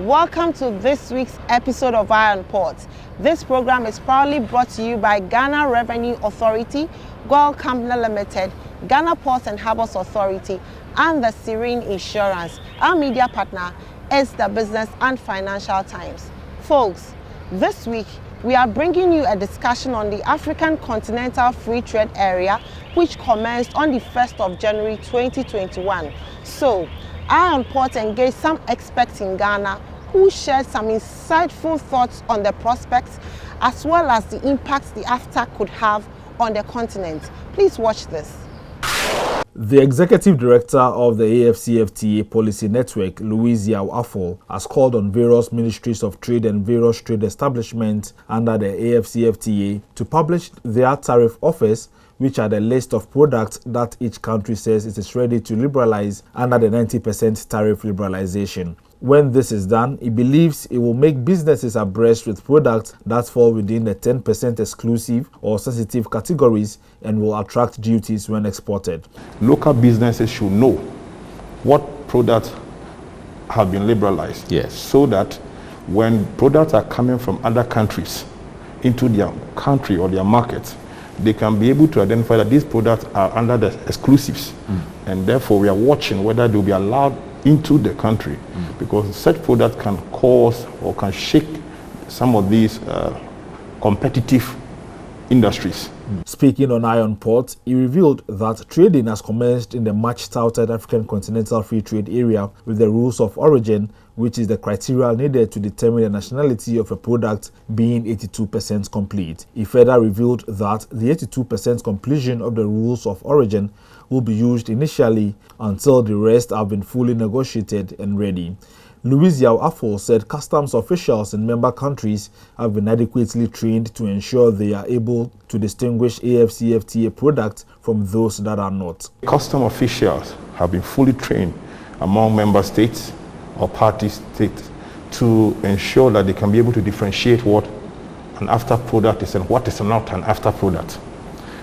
Welcome to this week's episode of Eye on Port. This program is proudly brought to you by Ghana Revenue Authority, Goil Company Limited, Ghana Ports and Harbours Authority, and the Serene Insurance. Our media partner is the Business and Financial Times. Folks, this week we are bringing you a discussion on the African Continental Free Trade Area, which commenced on the 1st of January 2021. So, Eye on Port engaged some experts in Ghana who shared some insightful thoughts on the prospects as well as the impact the AFTA could have on the continent. Please watch this. The executive director of the AFCFTA Policy Network, Louise Yao Afol, has called on various ministries of trade and various trade establishments under the AFCFTA to publish their tariff offers, which are the list of products that each country says it is ready to liberalize under the 90% tariff liberalization. When this is done, he believes it will make businesses abreast with products that fall within the 10% exclusive or sensitive categories and will attract duties when exported. Local businesses should know what products have been liberalized, so that when products are coming from other countries into their country or their market, they can be able to identify that these products are under the exclusives, and therefore we are watching whether they will be allowed into the country, because such products can cause or can shake some of these competitive industries. Speaking on Eye on Port, he revealed that trading has commenced in the much-touted African Continental Free Trade Area with the rules of origin, which is the criteria needed to determine the nationality of a product, being 82% complete. He further revealed that the 82% completion of the rules of origin will be used initially until the rest have been fully negotiated and ready. Louise Yao Afol said customs officials in member countries have been adequately trained to ensure they are able to distinguish AFCFTA products from those that are not. Customs officials have been fully trained among member states or party states to ensure that they can be able to differentiate what an AFTA product is and what is not an AFTA product,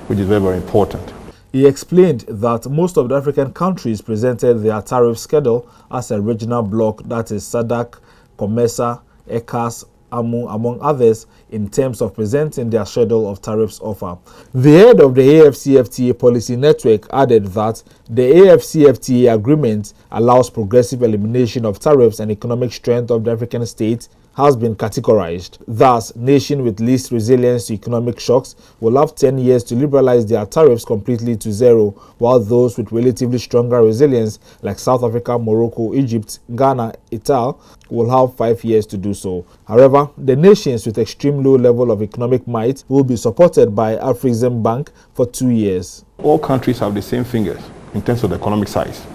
which is very, very important. He explained that most of the African countries presented their tariff schedule as a regional bloc, that is SADC, COMESA, ECAS, AMU, among others, in terms of presenting their schedule of tariffs offer. The head of the AFCFTA Policy Network added that the AFCFTA agreement allows progressive elimination of tariffs and economic strength of the African states has been categorized. Thus, nations with least resilience to economic shocks will have 10 years to liberalize their tariffs completely to zero, while those with relatively stronger resilience like South Africa, Morocco, Egypt, Ghana, Italy will have 5 years to do so. However, the nations with extreme low level of economic might will be supported by Afrexim Bank for 2 years. All countries have the same fingers in terms of the economic size.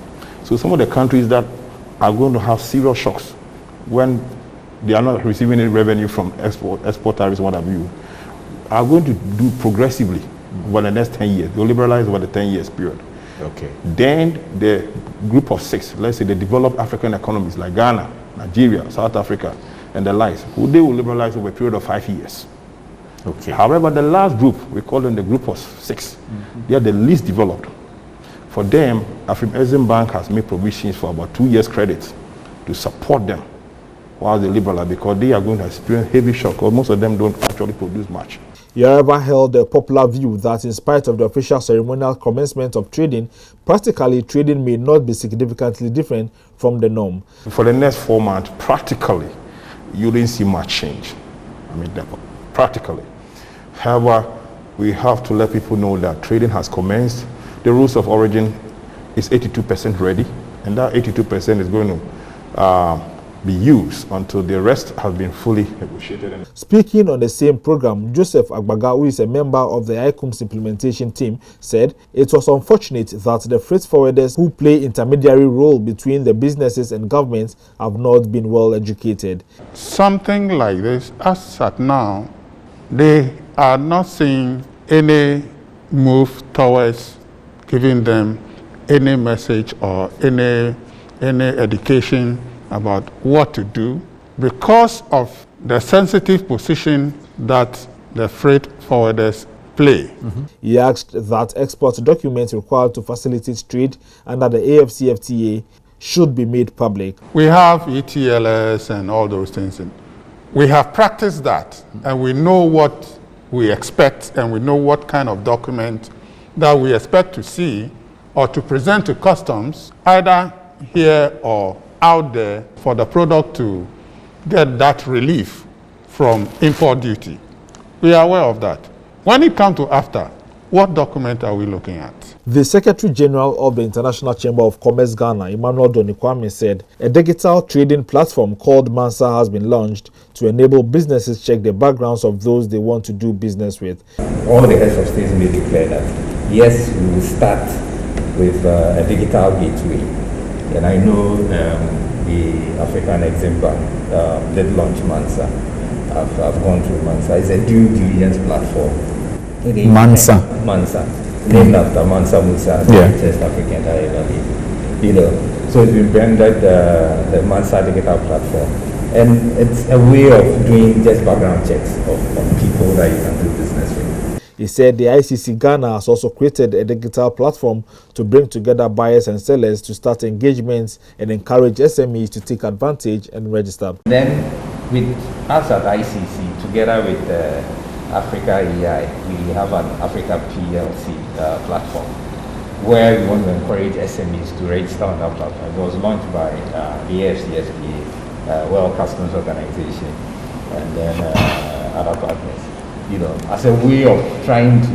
So some of the countries that are going to have serious shocks when they are not receiving any revenue from export tariffs, what have you, are going to do progressively over the next 10 years. They'll liberalize over the 10 years period. Okay. Then the group of 6, let's say the developed African economies like Ghana, Nigeria, South Africa, and the likes, they will liberalize over a period of 5 years. Okay. However, the last group, we call them the group of 6, they are the least developed. For them, Afrexim Bank has made provisions for about 2 years credit to support them while they liberalize, because they are going to experience heavy shock, because most of them don't actually produce much. He however held a popular view that in spite of the official ceremonial commencement of trading, practically trading may not be significantly different from the norm. For the next 4 months, practically, you didn't see much change. I mean, practically. However, we have to let people know that trading has commenced. The rules of origin is 82% ready, and that 82% is going to be used until the rest has been fully negotiated. Speaking on the same program, Joseph Agbaga, who is a member of the ICOMS implementation team, said it was unfortunate that the freight forwarders who play intermediary role between the businesses and governments have not been well educated. Something like this, as at now, they are not seeing any move towards giving them any message or any education about what to do because of the sensitive position that the freight forwarders play. He asked that export documents required to facilitate trade under the AFCFTA should be made public. We have ETLS and all those things. And we have practiced that, and we know what we expect, and we know what kind of document that we expect to see or to present to customs, either here or out there, for the product to get that relief from import duty. We are aware of that. When it comes to after, what document are we looking at? The Secretary General of the International Chamber of Commerce Ghana, Emmanuel Donikwame, said a digital trading platform called Mansa has been launched to enable businesses check the backgrounds of those they want to do business with. All the heads of states made it clear that yes, we will start with a digital gateway. And I know the African Exim Bank did launch Mansa. I've gone through Mansa. It's a due diligence platform. Mansa, named after Mansa Musa, the richest African ever lived. You know, so it's been branded the Mansa digital platform, and it's a way of doing just background checks of people that you can do business with. He said the ICC Ghana has also created a digital platform to bring together buyers and sellers to start engagements and encourage SMEs to take advantage and register. Then, with us at ICC, together with Africa EI, we have an Africa PLC platform where we want to encourage SMEs to register on that platform. It was launched by the AFCSPA, World Customs Organization, and then other partners. You know, as a way of trying to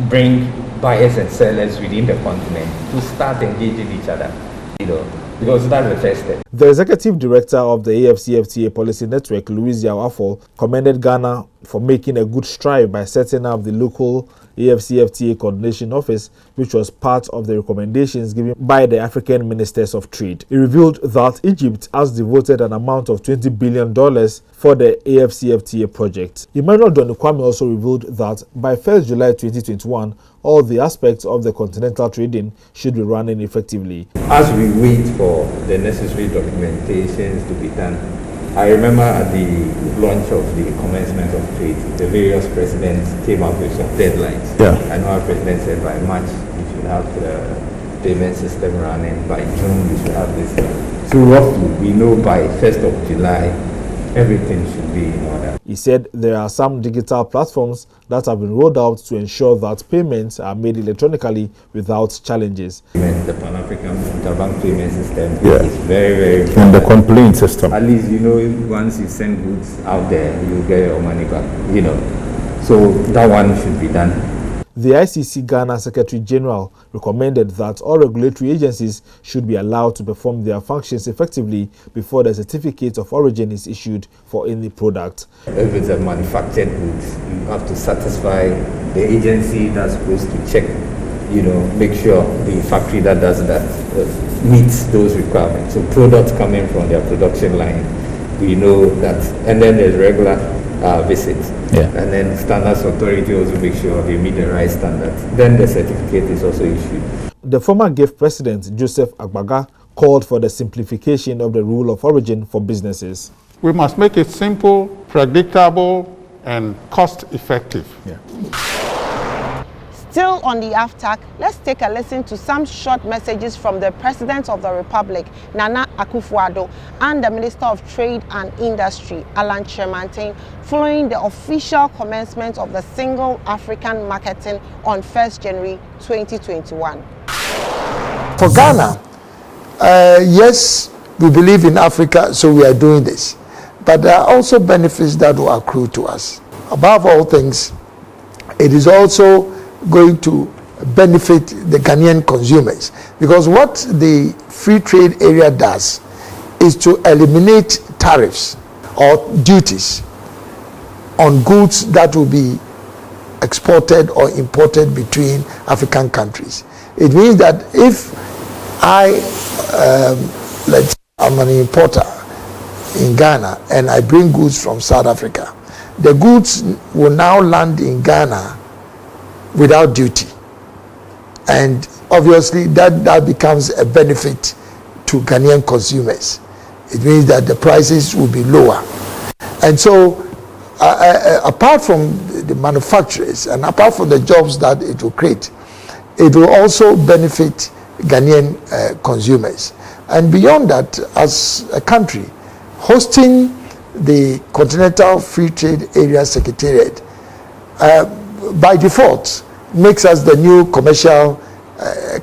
bring buyers and sellers within the continent to start engaging each other. You know, because that's the first step. The executive director of the AFCFTA Policy Network, Louise Yawafo, commended Ghana for making a good stride by setting up the local AFCFTA Coordination Office, which was part of the recommendations given by the African Ministers of Trade. He revealed that Egypt has devoted an amount of $20 billion for the AFCFTA project. Emmanuel Donikwame also revealed that by 1st July 2021, all the aspects of the continental trading should be running effectively. As we wait for the necessary documentations to be done, I remember at the launch of the commencement of trade, the various presidents came up with some deadlines. I know our president said by March we should have the payment system running, by June we should have this. So roughly we know by 1st of July everything should be in order. He said there are some digital platforms that have been rolled out to ensure that payments are made electronically without challenges. The Pan-African Interbank Payment System is very, very important. And the complaint system. At least, you know, once you send goods out there, you get your money back, you know. So that one should be done. The ICC Ghana Secretary General recommended that all regulatory agencies should be allowed to perform their functions effectively before the certificate of origin is issued for any product. If it's a manufactured goods, you have to satisfy the agency that's supposed to check, you know, make sure the factory that does that meets those requirements. So products coming from their production line, we know that, and then there's regular visits. And then standards authority also make sure they meet the right standards. Then the certificate is also issued. The former GIF president, Joseph Agbaga, called for the simplification of the rule of origin for businesses. We must make it simple, predictable, and cost-effective. Still on the AFTAC, let's take a listen to some short messages from the President of the Republic, Nana Akufo-Addo, and the Minister of Trade and Industry, Alan Kyerematen, following the official commencement of the Single African Marketing on 1st January 2021. For Ghana, yes, we believe in Africa, so we are doing this. But there are also benefits that will accrue to us. Above all things, it is also going to benefit the Ghanaian consumers, because what the free trade area does is to eliminate tariffs or duties on goods that will be exported or imported between African countries. It means that if I'm an importer in Ghana and I bring goods from South Africa, the goods will now land in Ghana without duty, and obviously that becomes a benefit to Ghanaian consumers. It means that the prices will be lower, and so apart from the manufacturers and apart from the jobs that it will create, it will also benefit Ghanaian consumers. And beyond that, as a country, hosting the Continental Free Trade Area Secretariat by default makes us the new commercial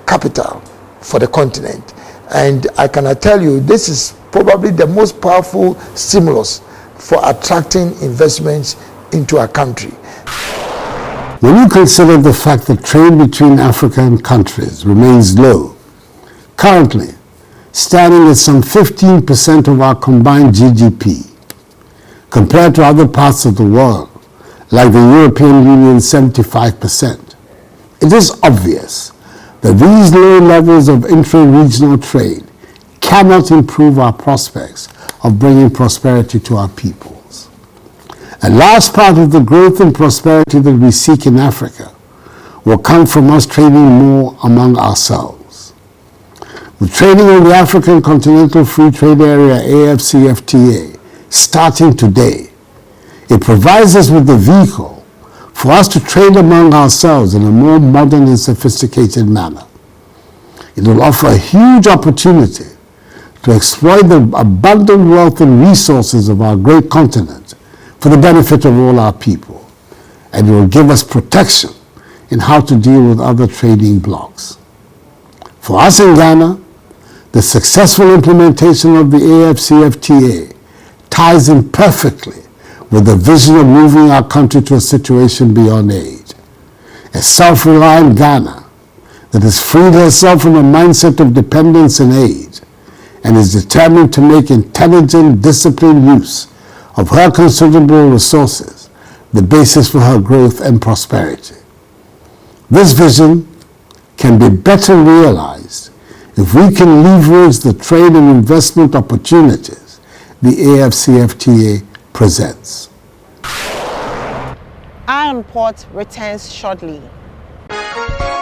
capital for the continent. And I cannot tell you, this is probably the most powerful stimulus for attracting investments into our country. When you consider the fact that trade between African countries remains low, currently standing at some 15% of our combined GDP, compared to other parts of the world, like the European Union 75%, it is obvious that these low levels of intra-regional trade cannot improve our prospects of bringing prosperity to our peoples. A large part of the growth and prosperity that we seek in Africa will come from us trading more among ourselves. With trading in the African Continental Free Trade Area, AFCFTA, starting today, it provides us with the vehicle for us to trade among ourselves in a more modern and sophisticated manner. It will offer a huge opportunity to exploit the abundant wealth and resources of our great continent for the benefit of all our people, and it will give us protection in how to deal with other trading blocs. For us in Ghana, the successful implementation of the AFCFTA ties in perfectly with the vision of moving our country to a situation beyond aid. A self-reliant Ghana that has freed herself from a mindset of dependence and aid and is determined to make intelligent, disciplined use of her considerable resources the basis for her growth and prosperity. This vision can be better realized if we can leverage the trade and investment opportunities the AFCFTA presents. Iron Port returns shortly.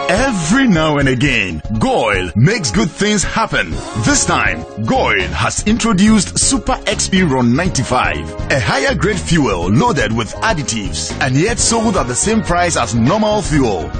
Every now and again, GOIL makes good things happen. This time, GOIL has introduced Super XP Ron 95, a higher grade fuel loaded with additives and yet sold at the same price as normal fuel.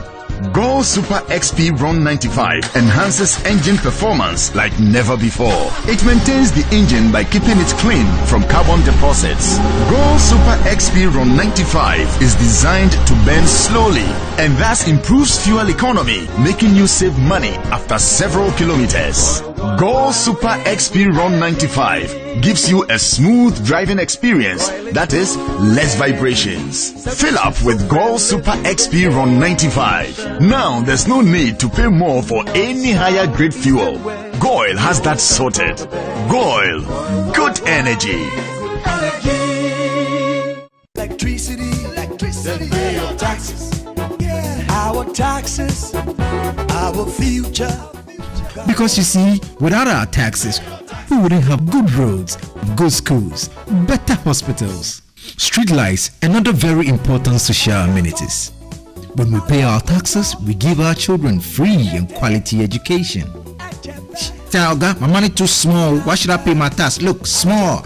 GOIL Super XP Ron 95 enhances engine performance like never before. It maintains the engine by keeping it clean from carbon deposits. GOIL Super XP Ron 95 is designed to burn slowly and thus improves fuel economy, making you save money after several kilometers. GOIL Super XP Ron 95 gives you a smooth driving experience, that is, less vibrations. Fill up with GOIL Super XP Ron 95. Now there's no need to pay more for any higher grade fuel. GOIL has that sorted. GOIL, good energy. Electricity, then pay your taxes. Our taxes, our future. Because you see, without our taxes, we wouldn't have good roads, good schools, better hospitals, street lights, and other very important social amenities. When we pay our taxes, we give our children free and quality education. Talga, my money too small. Why should I pay my tax? Look, small.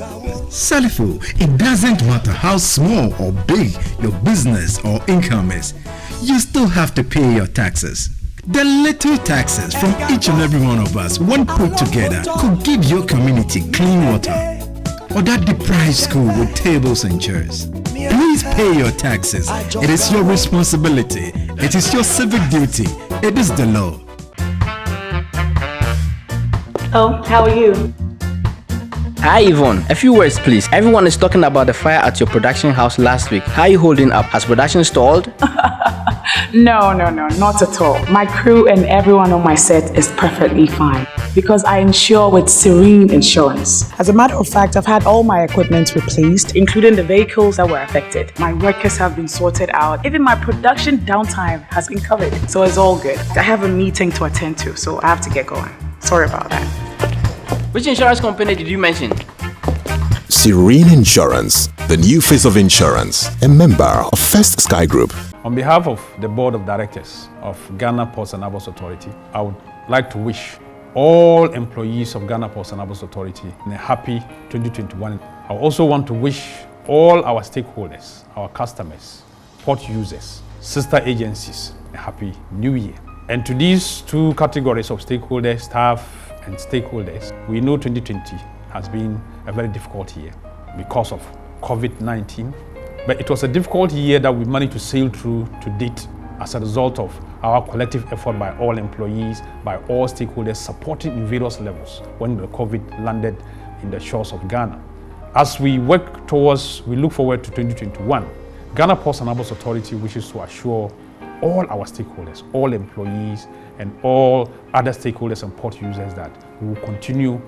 Salifo, it doesn't matter how small or big your business or income is. You still have to pay your taxes. The little taxes from each and every one of us, when put together, could give your community clean water or that deprived school with tables and chairs. Please pay your taxes. It is your responsibility. It is your civic duty. It is the law. Oh, how are you? Hi Yvonne, a few words please. Everyone is talking about the fire at your production house last week. How are you holding up? Has production stalled? No, not at all. My crew and everyone on my set is perfectly fine because I insure with Serene Insurance. As a matter of fact, I've had all my equipment replaced, including the vehicles that were affected. My workers have been sorted out. Even my production downtime has been covered. So it's all good. I have a meeting to attend to, so I have to get going. Sorry about that. Which insurance company did you mention? Serene Insurance, the new face of insurance, a member of First Sky Group. On behalf of the Board of Directors of Ghana Ports and Harbours Authority, I would like to wish all employees of Ghana Ports and Harbours Authority a happy 2021. I also want to wish all our stakeholders, our customers, port users, sister agencies, a happy new year. And to these two categories of stakeholders, staff and stakeholders, we know 2020 has been a very difficult year because of COVID-19. But it was a difficult year that we managed to sail through to date as a result of our collective effort by all employees, by all stakeholders supporting in various levels when the COVID landed in the shores of Ghana. As we look forward to 2021, Ghana Ports and Harbors Authority wishes to assure all our stakeholders, all employees, and all other stakeholders and port users that we will continue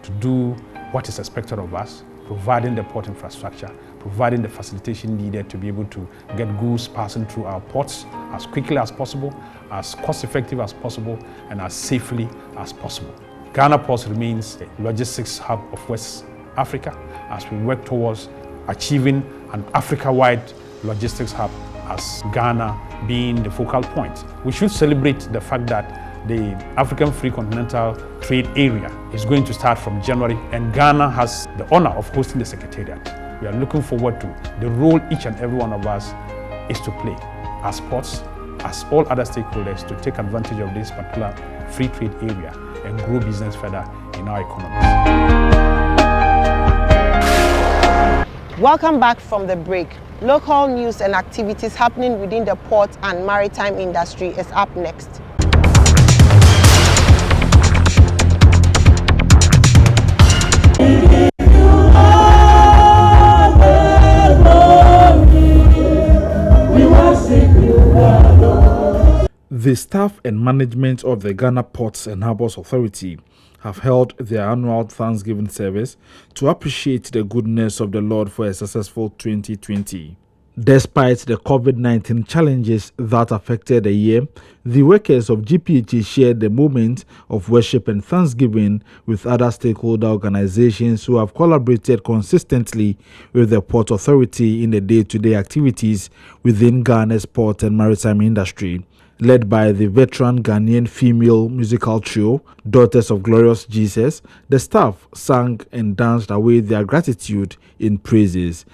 to do what is expected of us, providing the port infrastructure, providing the facilitation needed to be able to get goods passing through our ports as quickly as possible, as cost-effective as possible, and as safely as possible. Ghana Ports remains a logistics hub of West Africa as we work towards achieving an Africa-wide logistics hub as Ghana being the focal point. We should celebrate the fact that the African Free Continental Trade Area is going to start from January, and Ghana has the honor of hosting the Secretariat. We are looking forward to the role each and every one of us is to play as ports, as all other stakeholders, to take advantage of this particular free trade area and grow business further in our economy. Welcome back from the break. Local news and activities happening within the port and maritime industry is up next. The staff and management of the Ghana Ports and Harbors Authority have held their annual Thanksgiving service to appreciate the goodness of the Lord for a successful 2020. Despite the COVID-19 challenges that affected the year, the workers of GPHA shared the moment of worship and thanksgiving with other stakeholder organizations who have collaborated consistently with the Port Authority in the day-to-day activities within Ghana's port and maritime industry. Led by the veteran Ghanaian female musical trio, Daughters of Glorious Jesus, the staff sang and danced away their gratitude in praises.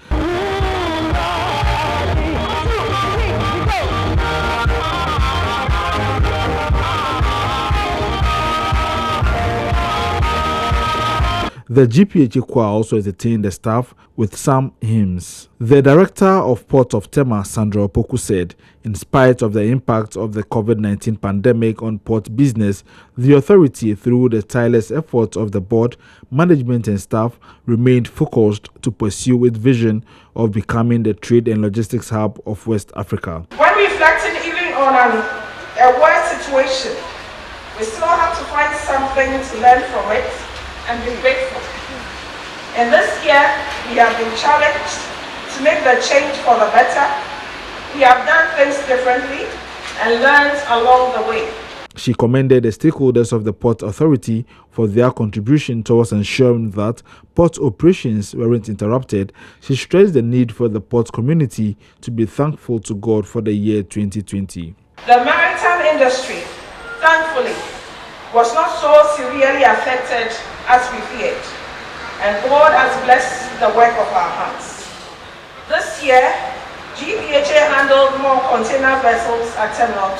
The GPHA choir also entertained the staff with some hymns. The director of Port of Tema, Sandra Opoku, said, in spite of the impact of the COVID-19 pandemic on port business, the authority, through the tireless efforts of the board, management and staff, remained focused to pursue its vision of becoming the trade and logistics hub of West Africa. When reflecting even on a worse situation, we still have to find something to learn from it and be grateful. And this year, we have been challenged to make the change for the better. We have done things differently and learned along the way. She commended the stakeholders of the Port Authority for their contribution towards ensuring that port operations weren't interrupted. She stressed the need for the port community to be thankful to God for the year 2020. The maritime industry, thankfully, was not so severely affected as we feared, and God has blessed the work of our hands. This year, GPHA handled more container vessels at Terminal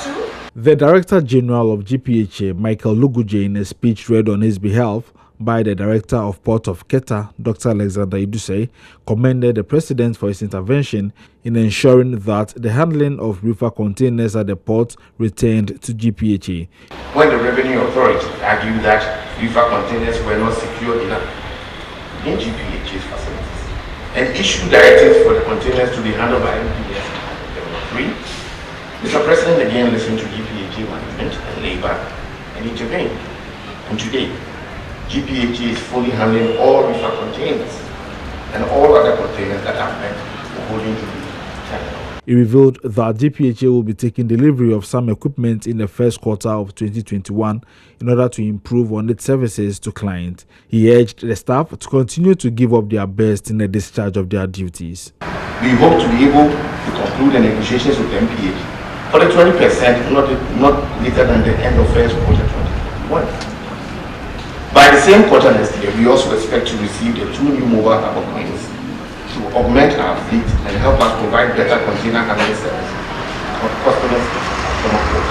2. The Director General of GPHA, Michael Luguje, in a speech read on his behalf by the Director of Port of Keta, Dr. Alexander Iduse, commended the President for his intervention in ensuring that the handling of reefer containers at the port returned to GPHA. When the Revenue Authority argued that reefer containers were not secure enough in GPHA's facilities and issued directives for the containers to be handled by MPS Level 3, Mr. President again listened to GPHA management and labor and intervened. And today, GPHA is fully handling all reefer containers and all other containers that are meant for holding to the terminal. He revealed that GPHA will be taking delivery of some equipment in the first quarter of 2021 in order to improve on its services to clients. He urged the staff to continue to give up their best in the discharge of their duties. We hope to be able to conclude the negotiations with the MPH for the 20% not later than the end of first quarter 2021. By the same quarter next year, we also expect to receive the 2 new mobile harbor cranes to augment our fleet and help us provide better container handling service for customers from our port.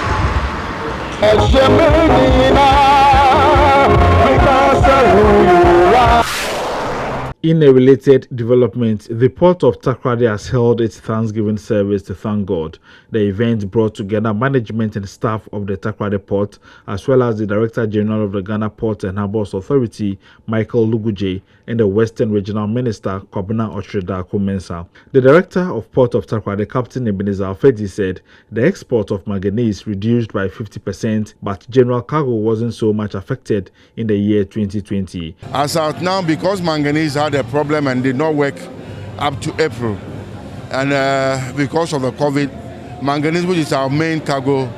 In a related development, the port of TAKORADI has held its Thanksgiving service to thank God. The event brought together management and staff of the TAKORADI port, as well as the Director General of the Ghana Ports and Harbours Authority, Michael Luguje, and the Western Regional Minister, Kwabena Otrida-Kumensa. The Director of Port of TAKORADI, Captain Ebenezer Alfedi, said the export of manganese reduced by 50%, but general cargo wasn't so much affected in the year 2020. As of now, because manganese had a problem and did not work up to April, and because of the COVID, manganese, which is our main cargo,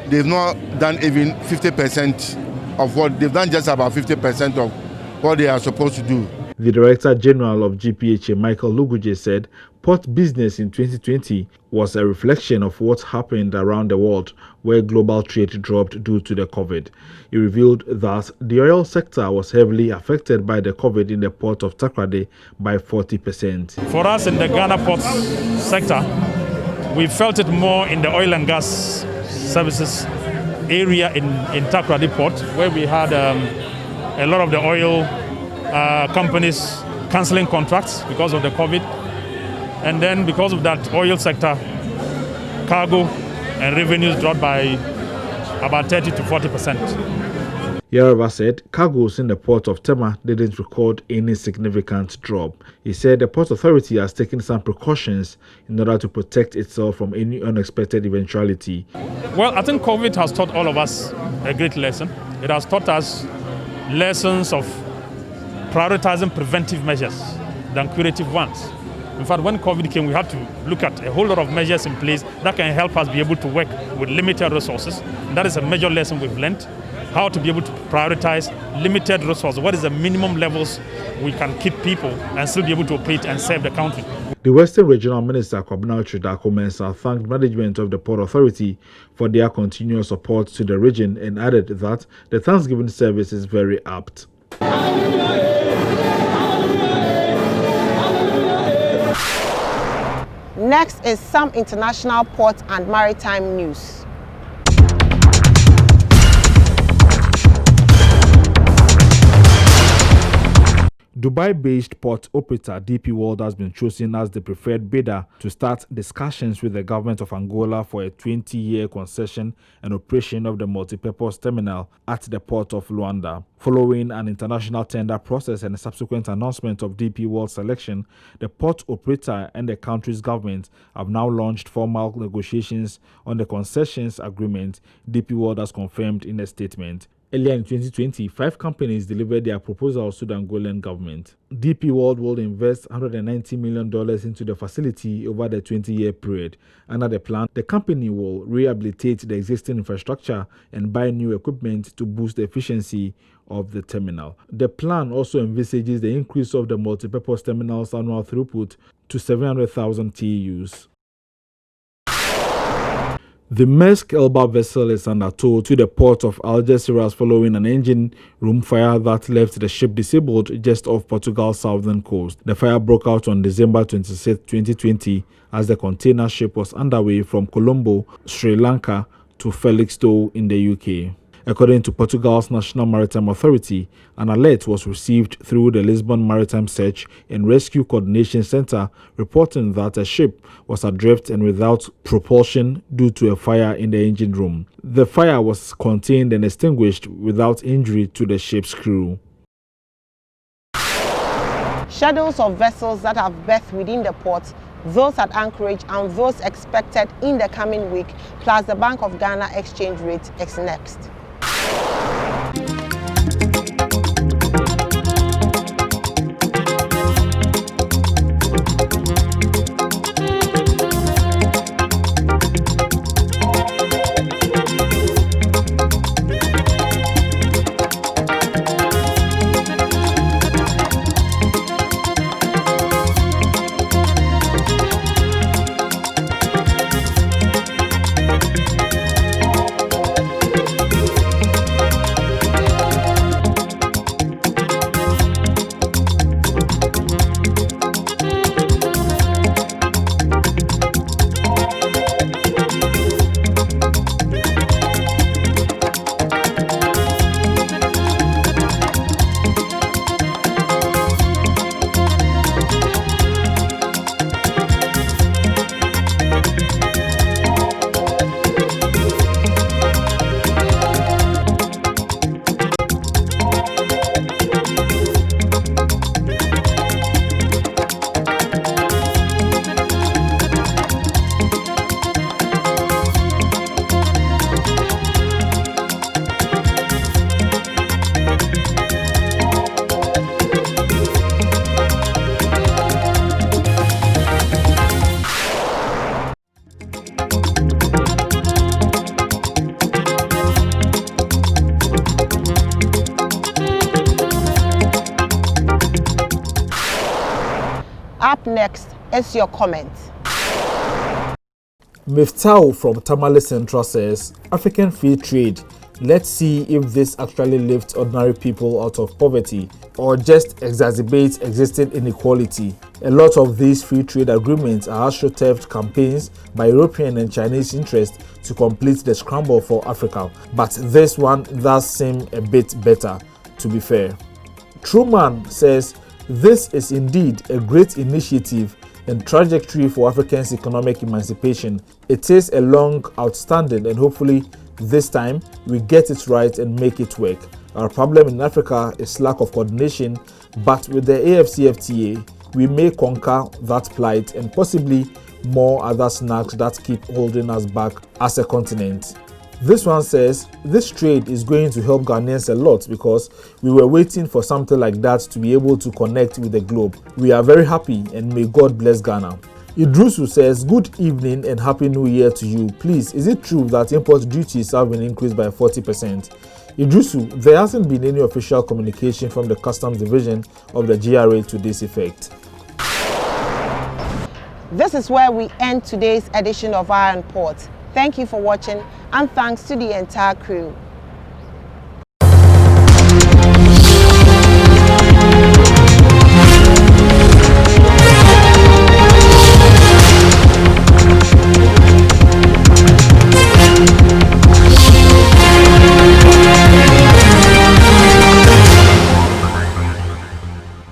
they've not done even 50% of what they've done, just about 50% of what they are supposed to do. The Director General of GPHA, Michael Luguje, said port business in 2020 was a reflection of what happened around the world where global trade dropped due to the COVID. He revealed that the oil sector was heavily affected by the COVID in the port of TAKORADI by 40%. For us in the Ghana ports sector, we felt it more in the oil and gas services area in TAKORADI port, where we had a lot of the oil companies cancelling contracts because of the COVID. And then because of that oil sector, cargo and revenues dropped by about 30 to 40%. Yarova said cargoes in the port of Tema didn't record any significant drop. He said the Port Authority has taken some precautions in order to protect itself from any unexpected eventuality. Well, I think COVID has taught all of us a great lesson. It has taught us lessons of prioritizing preventive measures than curative ones. In fact, when COVID came, we had to look at a whole lot of measures in place that can help us be able to work with limited resources. And that is a major lesson we've learned, how to be able to prioritize limited resources. What is the minimum levels we can keep people and still be able to operate and serve the country. The Western Regional Minister, Kwabena Otrida-Kumensa, thanked management of the Port Authority for their continuous support to the region and added that the Thanksgiving service is very apt. Next is some international port and maritime news. Dubai-based port operator DP World has been chosen as the preferred bidder to start discussions with the government of Angola for a 20-year concession and operation of the multipurpose terminal at the port of Luanda. Following an international tender process and a subsequent announcement of DP World's selection, the port operator and the country's government have now launched formal negotiations on the concessions agreement, DP World has confirmed in a statement. Earlier in 2020, 5 companies delivered their proposals to the Angolan government. DP World will invest $190 million into the facility over the 20-year period. Under the plan, the company will rehabilitate the existing infrastructure and buy new equipment to boost the efficiency of the terminal. The plan also envisages the increase of the multipurpose terminal's annual throughput to 700,000 TEUs. The Maersk Elba vessel is under tow to the port of Algeciras following an engine room fire that left the ship disabled just off Portugal's southern coast. The fire broke out on December 26, 2020, as the container ship was underway from Colombo, Sri Lanka to Felixstowe in the UK. According to Portugal's National Maritime Authority, an alert was received through the Lisbon Maritime Search and Rescue Coordination Center reporting that a ship was adrift and without propulsion due to a fire in the engine room. The fire was contained and extinguished without injury to the ship's crew. Schedules of vessels that have berthed within the port, those at anchorage and those expected in the coming week, plus the Bank of Ghana exchange rate is next. Up next is your comment. Miftao from Tamale Central says, African free trade. Let's see if this actually lifts ordinary people out of poverty or just exacerbates existing inequality. A lot of these free trade agreements are astroturfed campaigns by European and Chinese interests to complete the scramble for Africa. But this one does seem a bit better, to be fair. Truman says, this is indeed a great initiative and trajectory for Africans' economic emancipation. It is a long outstanding, and hopefully this time we get it right and make it work. Our problem in Africa is lack of coordination, but with the AfCFTA, we may conquer that plight and possibly more other snags that keep holding us back as a continent. This one says, this trade is going to help Ghanaians a lot because we were waiting for something like that to be able to connect with the globe. We are very happy and may God bless Ghana. Idrusu says, good evening and happy new year to you. Please, is it true that import duties have been increased by 40%? Idrusu, there hasn't been any official communication from the customs division of the GRA to this effect. This is where we end today's edition of Iron Port. Thank you for watching and thanks to the entire crew.